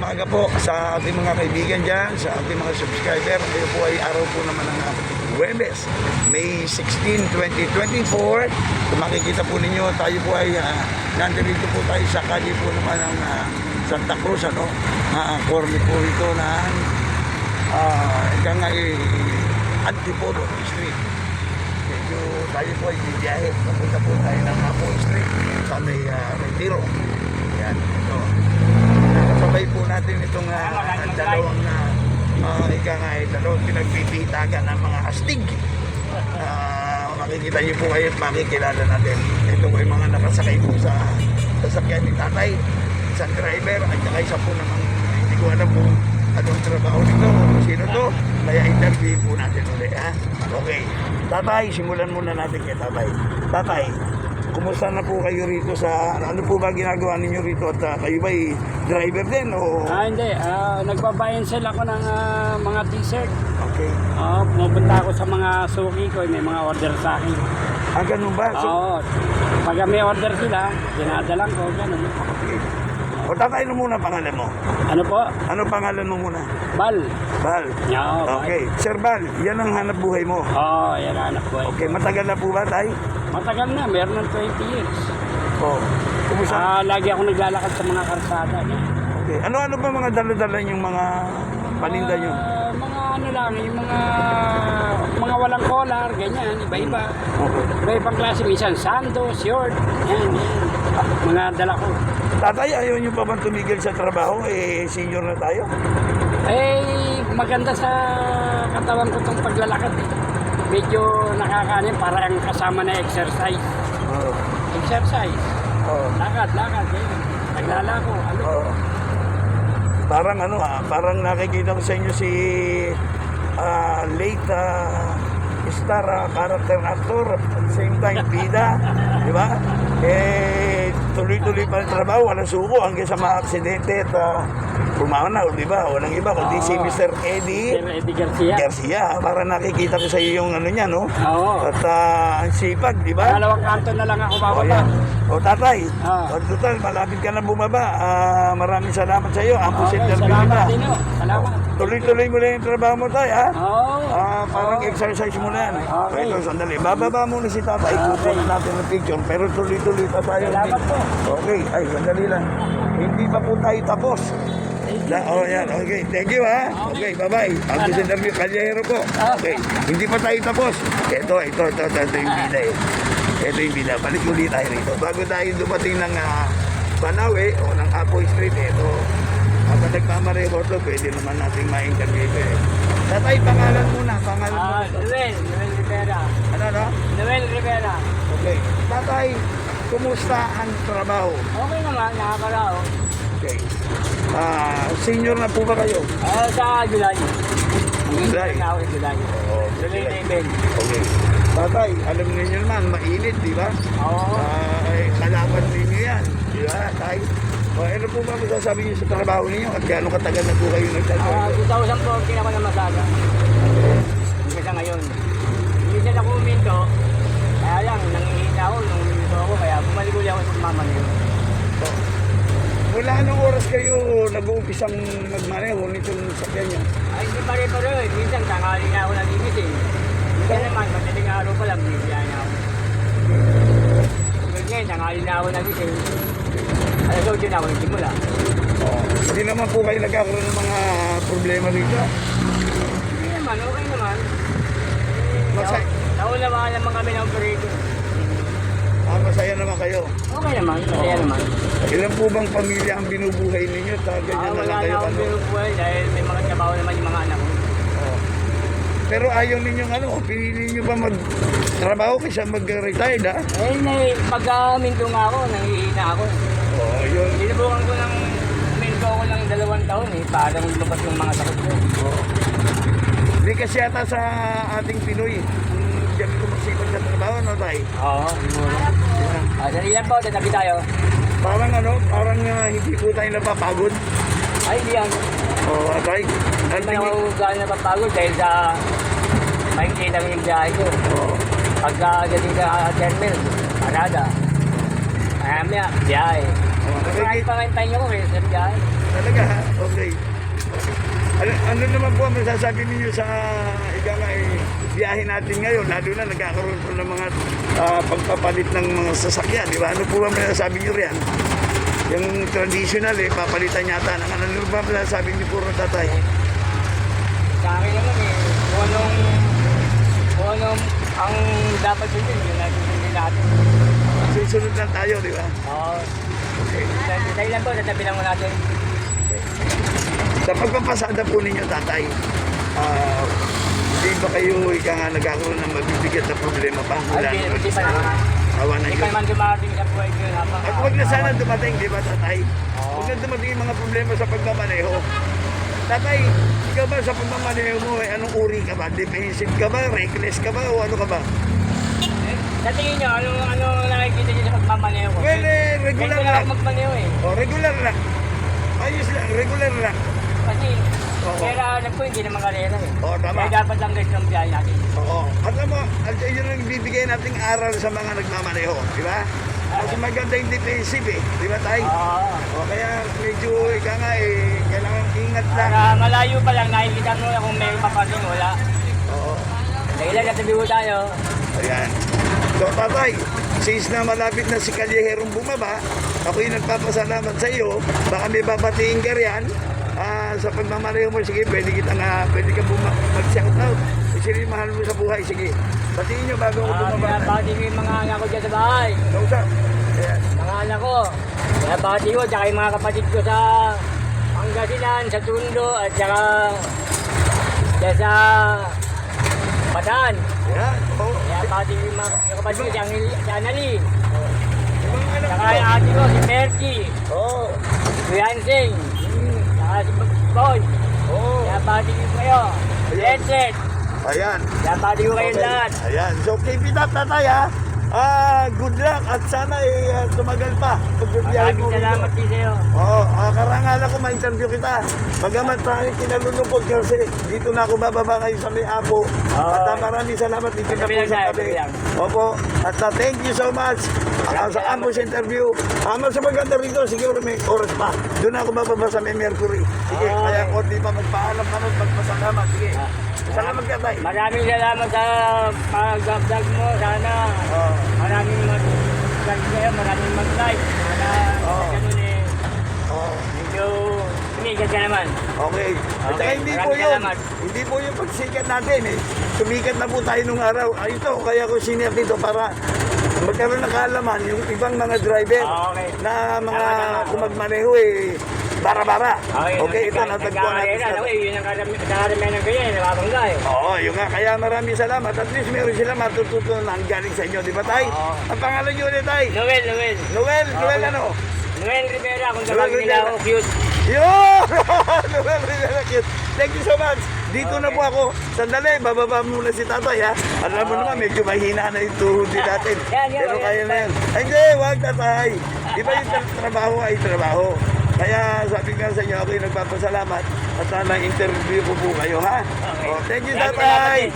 umaga po sa ating mga kaibigan dyan, sa ating mga subscriber. Ngayon po ay araw po naman ng Huwebes, May 16, 2024. Kung makikita po ninyo, tayo po ay nandito po tayo sa kali po naman ng Santa Cruz, corner po ito ng Antipodo Street. Medyo tayo po ay bibiyahe. Papunta po tayo ng Apo Street sa may Retiro. Yan, ito. Kasabay po natin itong dalawang dalawang pinagpipitagan ng mga astig. Makikita niyo po kayo at makikilala natin. Ito po yung mga nakasakay po sa sasakyan ni tatay, isang driver, at saka isa po naman, hindi ko alam kung anong trabaho nito, sino to, kaya interview po natin ulit, ha? Okay. Tatay, simulan muna natin kay tatay. Tatay, kumusta na po kayo rito sa, ano po ba ginagawa ninyo rito at kayo ba driver din o? Hindi. Nagbabayan sila ako ng mga t-shirt. Okay. Pumupunta ako sa mga suki ko, may mga order sa akin. Ganun ba? So, Pag may order sila, dinadalang ko, ganun. okay. O tatay, ano muna pangalan mo? Ano po? Ano pangalan mo muna? Bal. Bal. Okay. Sir Bal, yan ang hanap buhay mo. Yan anak ko. Okay, matagal na po ba tay? Matagal na, meron ng 20 years. Kumusta? Lagi ako naglalakad sa mga karsada. Okay. Ano-ano ba mga dala-dala yung mga paninda nyo? Mga ano lang, yung mga walang collar, ganyan, iba-iba. Okay. Iba-ibang klase, minsan sando, short, yan. Mga dala ko. Tatay, ayaw nyo pa bang tumigil sa trabaho? Senior na tayo. Maganda sa katawan ko itong paglalakad. Medyo nakakanin, para ang kasama na exercise. Exercise. Lakad, ganyan. Naglalako, Parang nakikita ko sa inyo si late star character actor at the same time bida, di ba? Tuloy-tuloy pa ang trabaho, walang suko hanggang sa mga aksidente at pumanaw, di ba? Walang iba kundi si Mr. Eddie Garcia. Para nakikita ko sa iyo yung ano niya, no? At ang sipag, di ba? Dalawang kanto na lang ako bababa. Tatay, total, malapit ka na bumaba. Maraming salamat sa iyo. Salamat din o. Salamat. Tuloy-tuloy mo lang yung trabaho mo tayo, ha? Parang Oo. exercise mo na yan. Okay. Ito, sandali. Bababa muna si tatay. Kukunin natin ng picture. Pero tuloy-tuloy pa tayo. Salamat po. Okay. Ay, sandali lang. Hindi pa po tayo tapos. Yan. Okay. Thank you, ha? Okay, bye-bye. Ang interview, Kalyero po. Okay. Hindi pa tayo tapos. Ito yung bida eh. Ito yung bida. Balik ulit tayo rito. Bago tayo dumating ng Banawe o ng Apo Street, ito. Kapag nagmamareho ito, pwede naman natin ma-interview ito eh. Tatay, pangalan muna. Noel Rivera. Ano? Noel Rivera. Okay. Tatay, kumusta ang trabaho? Okay naman, nakakarao. Okay. Senior na po ba kayo? Sa July. July. Ako sa July. July 11. Okay. Tatay, alam niyo naman, mainit, di ba? Oo. Kalaban ninyo yan. Di ba, tay? Ano po ba masasabi niyo sa trabaho ninyo? At gaano katagal na po kayo nagtatrabaho? 2014 ako na masaga. Hanggang ngayon. Hindi sila ako uminto. Kaya lang, nangihina ako nung uminto ako. Kaya bumalik ulit ako sa pagmamaneho. Wala anong oras kayo nag-uumpisang magmaneho nitong sakyan niya? Ay, hindi pare-pare eh. Minsan, tanghali na ako nagigising. Minsan naman, madaling araw pa lang, bibiyaya na ako. Ngayon, tanghali na ako nagising. Alas 8 na ako nagsimula. Hindi naman po kayo nagkakaroon ng mga problema rito? Hindi naman, okay naman. Masaya. Naulawakan naman kami ng operator. Masaya naman kayo. Okay naman, masaya naman. Ilan po bang pamilya ang binubuhay ninyo? Ganyan na Wala lang na kayo akong binubuhay dahil may mga trabaho naman yung mga anak ko. Pero ayaw ninyong pinili nyo ba mag-trabaho kaysa mag-retired, ha? Pag-minto nga ako, nangihina ako. Yun. Sinubukan ko ng minto ako ng 2 taon para lumabas yung mga sakit ko. Hindi kasi yata sa ating Pinoy, diyan ko magsipag sa trabaho, no, tay? Oo, siguro. Dali lang po, tatabi tayo. Parang hindi po tayo napapagod. Ay, hindi yan. Tay. Hindi man ako gano'n napapagod dahil sa mahingkita lang yung biyahe ko. Pagka galing sa terminal, parada. mamaya, biyahe. Okay. Kahit pangayin niyo ko eh, sa biyahe. Talaga, ha? Okay. Ano naman po ang masasabi ninyo sa biyahe natin ngayon, lalo na nagkakaroon po ng mga pagpapalit ng mga sasakyan, di ba? Ano po ang masasabi nyo riyan? Yung traditional papalitan yata. Ano ba ang masasabi niyo po, tatay? Sa akin naman eh, kung anong ang dapat yun, yun natin. Susunod lang tayo, di ba? Oo. Okay. Dahil lang po, tatabi lang mo natin. Sa pagpapasada po ninyo, tatay, hindi ba kayo nagkakaroon ng mabibigat na problema pa? Wala Ay, naman hindi pa naman. awa na Hindi pa yun. naman dumating sa buhay ko yun. At huwag na sana dumating, di ba, tatay? Oo. Huwag na dumating yung mga problema sa pagmamaneho. Tatay, ikaw ba sa pagmamaneho mo, anong uri ka ba? Defensive ka ba? Reckless ka ba? O ano ka ba? Sa tingin nyo, ano nakikita nyo sa pagmamaneho ko? Well, regular Ganito lang lang. ako magmaneho eh. O, regular lang. Ayos lang, regular lang. Kasi, Oo. kaya alam ko hindi naman karera eh. Oo, tama. Kaya dapat lang ganito ang biyahe natin. Oo. Alam mo, at yun ang bibigay nating aral sa mga nagmamaneho, di ba? Kasi maganda yung defensive di ba tayo? Oo. O kaya medyo kailangan ingat lang. Para malayo pa lang, nakikita mo na kung may papasin, wala. Oo. Dahil natabi mo tayo. Ayan. So tatay, since na malapit na si Callejerong bumaba, ako'y nagpapasalamat sa iyo. Baka may babatiin ka riyan. Sa pagmamaneho mo, sige, pwede ka mag-shout out. Sige, mahal mo sa buhay, sige. Batiin nyo bago ako bumaba. Kaya bati ko yung mga anak ko dyan sa bahay. Kausap. Ayan. Mga anak ko. Kaya bati ko, tsaka yung mga kapatid ko sa Pangasinan, sa Tundo, at tsaka dyan sa Bataan. Ayan. Oo. Kaya bati ko yung mga kapatid ko, si Anali. Yung mga anak Tsaka mo. yung ate ko, si Perky. Oo. Si Hansing. Tsaka si Boy. Oo. Kaya bati ko kayo. Letset. Ayan. Kaya bati ko kayo Okay. lahat. Ayan. So, keep it up, tatay, ha? Good luck at sana tumagal pa. Pagbibiyahe Maraming mo rito. salamat din sa'yo. Oo, karangalan ko ma-interview kita. Bagamat tayo kinalulungkot kasi dito na ako bababa ngayon sa may Apo. At maraming salamat dito na Tabi po lang sa tayo, tabi. tabi lang. Opo, at thank you so much sa Ambush interview. Mas maganda rito, siguro may oras pa. Doon ako bababa sa may Mercury. Sige, Okay. kaya kung di pa magpaalam ka nun, magpasalamat. Sige, salamat ka tayo. Maraming salamat sa pag-vlog mo. Sana maraming mag-vlog kayo, maraming mag-like. Sana ganun medyo tumigas ka naman. Okay. At saka Okay, hindi po maraming yun. salamat. Hindi po yung pagsikat natin Sumikat na po tayo nung araw. Ito, kaya ko sinip dito para magkaroon ng kaalaman yung ibang mga driver Okay. na mga Tama. kumagmaneho bara-bara. Okay, ito natagpuan natin. Yun ang karamihan ng ganyan, nababangga eh. Oo, yung nga, kaya maraming salamat. At least meron sila matututunan galing sa inyo, di ba tay? Oo. Ang pangalan nyo ulit tay? Noel. Noel ano? Noel Rivera, kung Noel tawagin nila Rivera. ako cute. Yo! Noel Rivera cute. Thank you so much. Dito na po ako. Sandali, bababa muna si tatay ha. Alam mo naman, medyo mahina na yung tuhod din natin. Yan, Pero yan, kaya yan. na yan. Ay, hindi, wag tatay. Di ba yung trabaho ay trabaho? Kaya sabi nga sa inyo, ako yung nagpapasalamat at sana interview ko po kayo ha. Okay. Oh, thank you Maraming salamat tatay. din.